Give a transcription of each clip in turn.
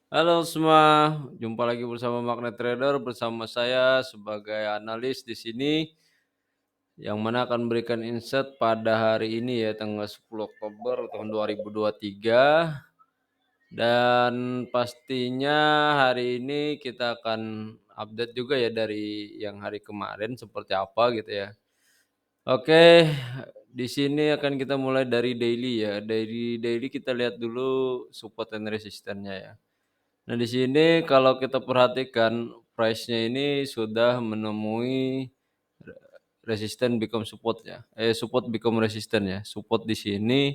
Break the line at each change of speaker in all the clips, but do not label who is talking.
Halo semua, jumpa lagi bersama Magnet Trader bersama saya sebagai analis di sini yang mana akan memberikan insight pada hari ini ya tanggal 10 Oktober tahun 2023 dan pastinya hari ini kita akan update juga ya dari yang hari kemarin seperti apa gitu ya. Oke, di sini akan kita mulai dari daily ya. Dari daily kita lihat dulu support and resistance-nya ya. Nah, di sini kalau kita perhatikan price-nya ini sudah menemui resisten become support ya, support become resisten ya. Support di sini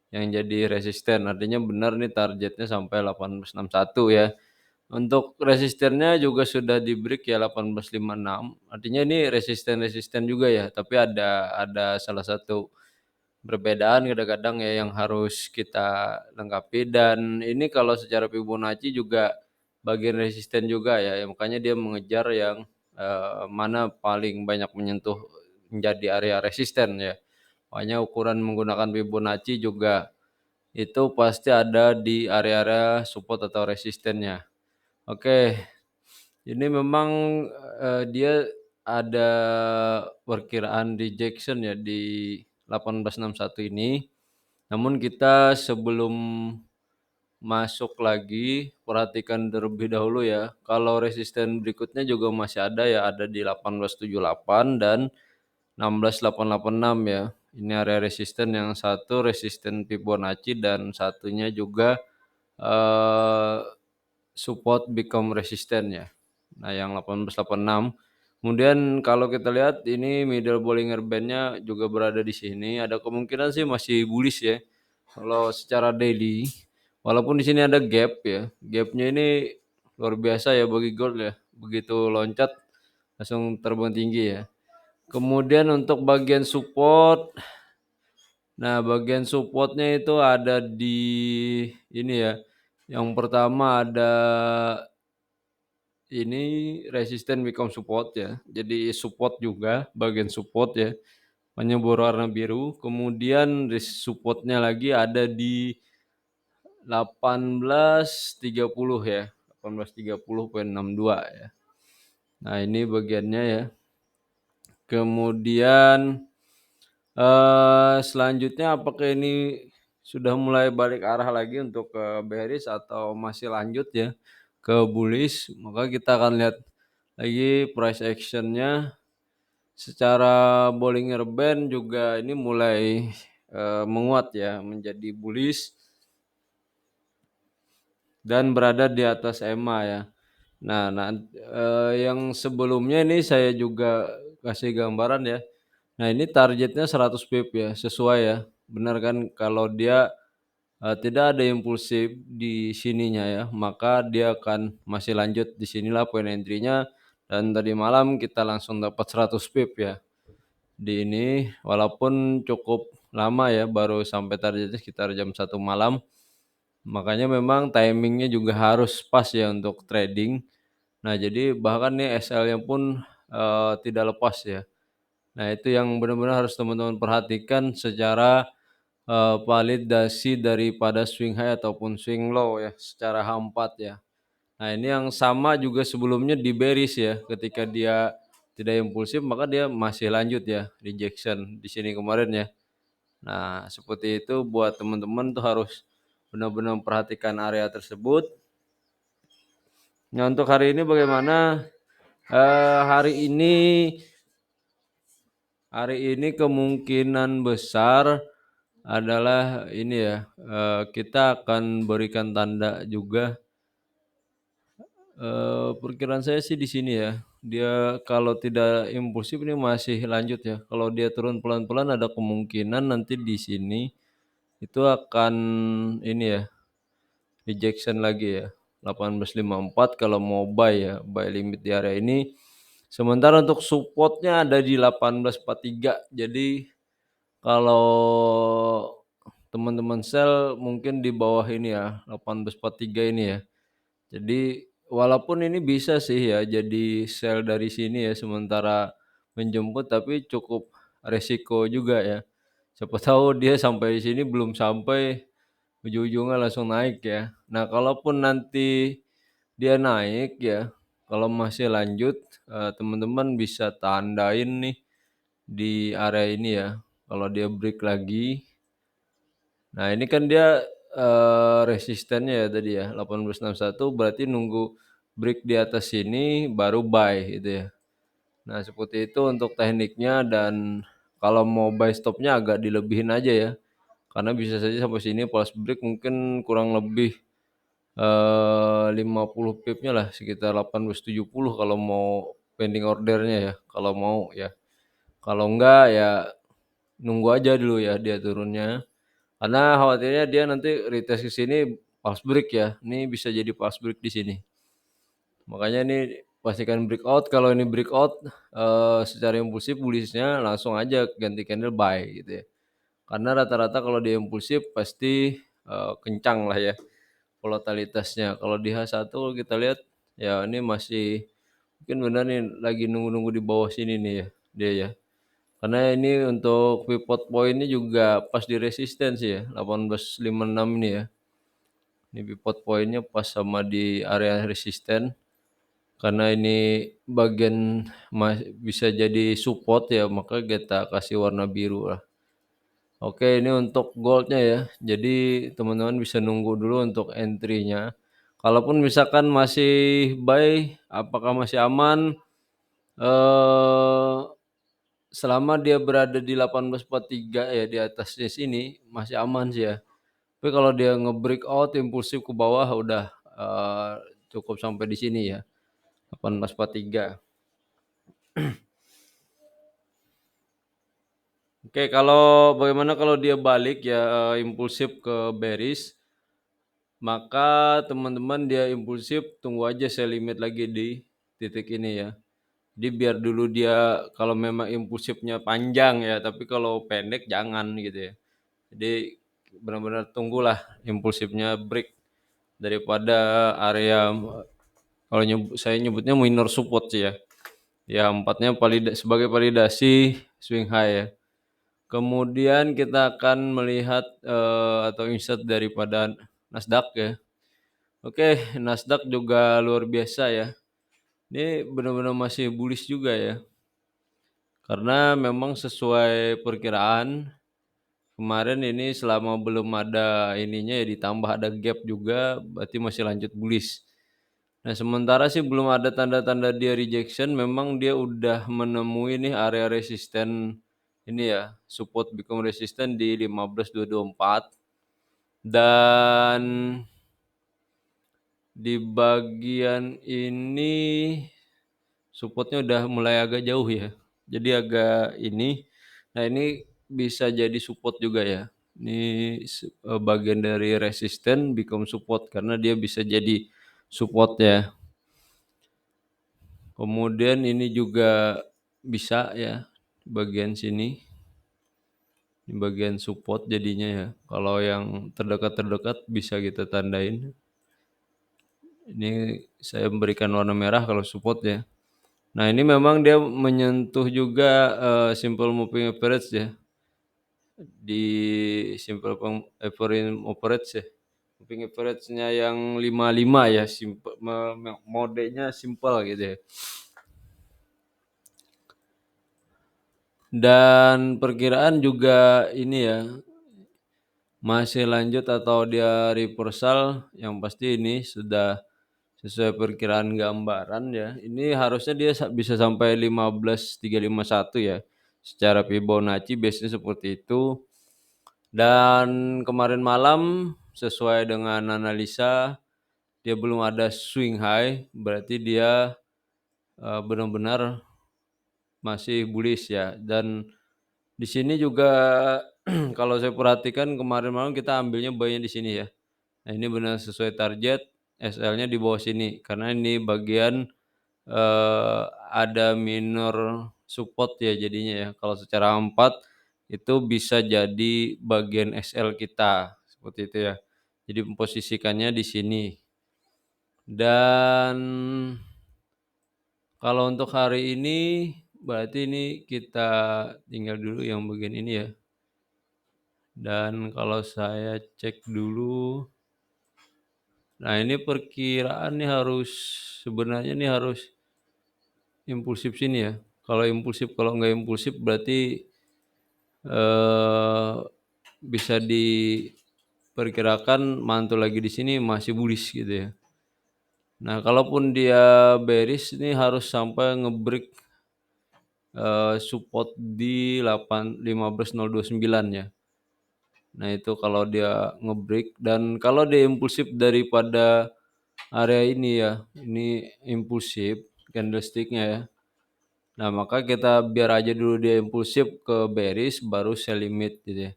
yang jadi resisten, artinya benar nih targetnya sampai 1861 ya. Untuk resistennya juga sudah di-break ya 1856, artinya ini resisten-resisten juga ya, tapi ada salah satu perbedaan kadang-kadang ya yang harus kita lengkapi dan ini kalau secara Fibonacci juga bagian resisten juga ya, makanya dia mengejar yang, mana paling banyak menyentuh menjadi area resisten ya. Makanya ukuran menggunakan Fibonacci juga itu pasti ada di area-area support atau resistennya. Oke, ini memang, dia ada perkiraan rejection ya di 1861 ini. Namun kita sebelum masuk lagi, perhatikan terlebih dahulu ya, kalau resisten berikutnya juga masih ada ya, ada di 1878 dan 16.886 ya. Ini area resisten yang satu resisten Fibonacci dan satunya juga, eee, support become resisten ya. Nah yang 1886. Kemudian kalau kita lihat ini middle Bollinger Band-nya juga berada di sini, ada kemungkinan sih masih bullish ya. Kalau secara daily, walaupun di sini ada gap ya, gap-nya ini luar biasa ya bagi gold ya, begitu loncat langsung terbang tinggi ya. Kemudian untuk bagian support, nah bagian supportnya itu ada di ini ya, yang pertama ada ini resisten become support ya, jadi support juga, bagian support ya, makanya berwarna biru, kemudian support-nya lagi ada di 1830 ya, 1830,62 ya. Nah ini bagiannya ya. Kemudian, selanjutnya apakah ini sudah mulai balik arah lagi untuk ke bearish atau masih lanjut ya ke bullish? Maka kita akan lihat lagi price action-nya secara Bollinger Band juga ini mulai, menguat ya menjadi bullish dan berada di atas EMA ya. Yang sebelumnya ini saya juga kasih gambaran ya. Nah, ini targetnya 100 pip ya, sesuai ya. Benar kan kalau dia, tidak ada impulsif di sininya ya, maka dia akan masih lanjut di sinilah poin entry-nya dan tadi malam kita langsung dapat 100 pip ya. Di ini walaupun cukup lama ya, baru sampai targetnya sekitar jam 1 malam. Makanya memang timing-nya juga harus pas ya untuk trading. Nah, jadi bahkan nih SL-nya pun, tidak lepas ya. Nah, itu yang benar-benar harus teman-teman perhatikan secara, validasi daripada swing high ataupun swing low ya, secara H4 ya. Nah, ini yang sama juga sebelumnya di bearish ya, ketika dia tidak impulsif maka dia masih lanjut ya, rejection di sini kemarin ya. Nah, seperti itu buat teman-teman tuh harus benar-benar memperhatikan area tersebut. Nah, untuk hari ini bagaimana? Hari ini kemungkinan besar adalah ini ya, kita akan berikan tanda juga, perkiraan saya sih di sini ya, dia kalau tidak impulsif ini masih lanjut ya, kalau dia turun pelan-pelan ada kemungkinan nanti di sini itu akan ini ya, rejection lagi ya, 1854 kalau mau buy ya, buy limit di area ini. Sementara untuk supportnya ada di 1843. Jadi kalau teman-teman sell mungkin di bawah ini ya, 1843 ini ya. Jadi walaupun ini bisa sih ya jadi sell dari sini ya sementara menjemput, tapi cukup resiko juga ya. Siapa tahu dia sampai sini belum sampai, ujung-ujungnya langsung naik ya. Nah, kalaupun nanti dia naik ya, kalau masih lanjut, teman-teman bisa tandain nih di area ini ya, kalau dia break lagi. Nah, ini kan dia, resistennya ya tadi ya, 1861 berarti nunggu break di atas sini baru buy gitu ya. Nah, seperti itu untuk tekniknya, dan kalau mau buy stopnya agak dilebihin aja ya, karena bisa saja sampai sini pas break mungkin kurang lebih 50 pipnya lah, sekitar 1870 kalau mau pending ordernya ya, kalau mau ya. Kalau enggak ya nunggu aja dulu ya dia turunnya, karena khawatirnya dia nanti retest ke sini pulse break ya, ini bisa jadi pulse break di sini. Makanya ini pastikan breakout, kalau ini breakout, secara impulsif bullish-nya langsung aja ganti candle buy gitu ya. Karena rata-rata kalau dia impulsif pasti, kencang lah ya volatilitasnya. Kalau di H1 kita lihat, ya ini masih mungkin benar nih lagi nunggu-nunggu di bawah sini nih ya, dia ya. Karena ini untuk pivot point-nya juga pas di resisten sih ya, 1856 ini ya. Ini pivot point-nya pas sama di area resisten, karena ini bagian bisa jadi support ya, maka kita kasih warna biru lah. Oke, ini untuk gold-nya ya. Jadi teman-teman bisa nunggu dulu untuk entry-nya. Kalaupun misalkan masih buy, apakah masih aman? Eee, Selama dia berada di 1843 ya, di atasnya sini, masih aman sih ya. Tapi kalau dia nge-breakout impulsif ke bawah udah, cukup sampai di sini ya, 1843. Oke, kalau bagaimana kalau dia balik ya, impulsif ke bearish, maka teman-teman dia impulsif tunggu aja sell limit lagi di titik ini ya. Jadi biar dulu dia kalau memang impulsifnya panjang ya, tapi kalau pendek jangan gitu ya. Jadi benar-benar tunggulah impulsifnya break daripada area, kalau saya nyebutnya minor support sih ya. Ya empatnya sebagai validasi swing high ya. Kemudian kita akan melihat, atau insert daripada Nasdaq ya. Oke, Nasdaq juga luar biasa ya. Ini benar-benar masih bullish juga ya. Karena memang sesuai perkiraan kemarin ini selama belum ada ininya ya, ditambah ada gap juga, berarti masih lanjut bullish. Nah, sementara sih belum ada tanda-tanda dia rejection, memang dia udah menemui nih area resisten ini ya, support become resisten di 15.224, dan di bagian ini supportnya udah mulai agak jauh ya. Jadi agak ini, nah ini bisa jadi support juga ya. Ini bagian dari resisten become support karena dia bisa jadi support ya. Kemudian ini juga bisa ya, bagian sini, di bagian support jadinya ya. Kalau yang terdekat-terdekat bisa kita tandain. Ini saya memberikan warna merah kalau support ya. Nah, ini memang dia menyentuh juga, simple moving average ya, di simple average ya. Moving average-nya yang 55 ya, modenya simple gitu ya. Dan perkiraan juga ini ya, masih lanjut atau dia reversal, yang pasti ini sudah sesuai perkiraan gambaran ya. Ini harusnya dia bisa sampai 15.351 ya. Secara Fibonacci biasanya seperti itu. Dan kemarin malam sesuai dengan analisa dia belum ada swing high, berarti dia, benar-benar masih bullish ya. Dan di sini juga kalau saya perhatikan kemarin malam kita ambilnya buy-nya di sini ya. Nah, ini benar sesuai target, SL-nya di bawah sini karena ini bagian, ada minor support ya jadinya ya. Kalau secara 4 itu bisa jadi bagian SL kita, seperti itu ya. Jadi memposisikannya di sini. Dan kalau untuk hari ini berarti ini kita tinggal dulu yang bagian ini ya. dan kalau saya cek dulu, nah ini perkiraan nih harus sebenarnya nih harus impulsif sini ya. Kalau impulsif kalau nggak impulsif berarti, eee, bisa diperkirakan mantul lagi di sini masih bullish gitu ya. Nah kalaupun dia bearish nih harus sampai nge-break, support di 15.029 ya. Nah itu kalau dia nge-break dan kalau dia impulsif daripada area ini ya, ini impulsif candlestick-nya ya. Nah maka kita biar aja dulu dia impulsif ke bearish baru sell limit gitu ya.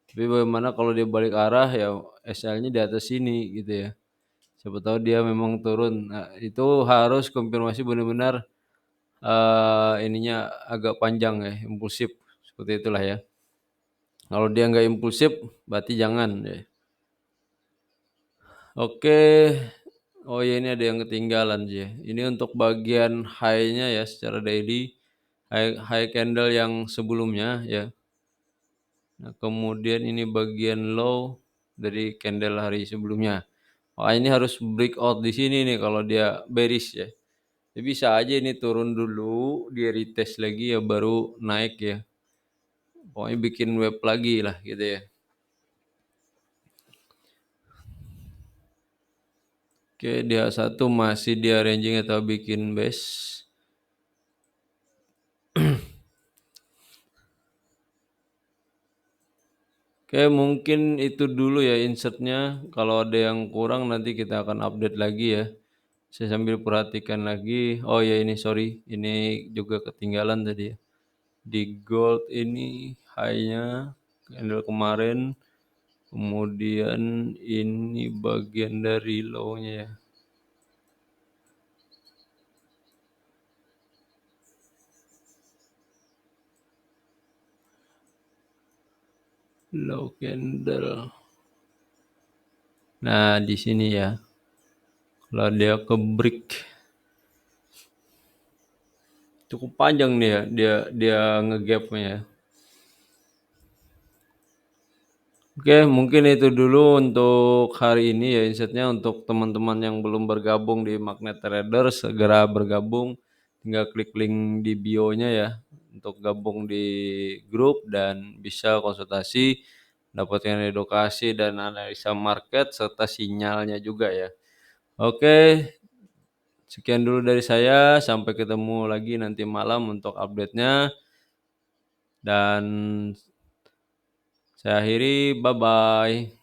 Tapi bagaimana kalau dia balik arah ya SL-nya di atas sini gitu ya. Siapa tahu dia memang turun. Nah itu harus konfirmasi benar-benar, ininya agak panjang ya, impulsif, seperti itulah ya. Kalau dia nggak impulsif berarti jangan ya. Oke. Oh ya ini ada yang ketinggalan sih ya. Ini untuk bagian high-nya ya secara daily, high high candle yang sebelumnya ya. Nah kemudian ini bagian low dari candle hari sebelumnya. Wah ini harus breakout di sini nih kalau dia bearish ya. Ya bisa aja ini turun dulu, dia retest lagi ya baru naik ya. Pokoknya bikin wave lagi lah gitu ya. Oke, dia satu masih dia ranging atau bikin base. Oke, mungkin itu dulu ya insertnya. Kalau ada yang kurang nanti kita akan update lagi ya. Saya sambil perhatikan lagi. Oh ya ini sorry, ini juga ketinggalan tadi ya. Di gold ini high-nya candle kemarin, kemudian ini bagian dari low-nya ya. Low candle. Nah, di sini ya. Kalau dia ke break cukup panjang nih ya dia dia ngegapnya ya. Oke, mungkin itu dulu untuk hari ini ya insight-nya untuk teman-teman yang belum bergabung di Magnet Trader segera bergabung, tinggal klik link di bio-nya ya untuk gabung di grup dan bisa konsultasi, dapatkan edukasi dan analisa market serta sinyalnya juga ya. Oke, sekian dulu dari saya, sampai ketemu lagi nanti malam untuk update-nya dan saya akhiri, bye-bye.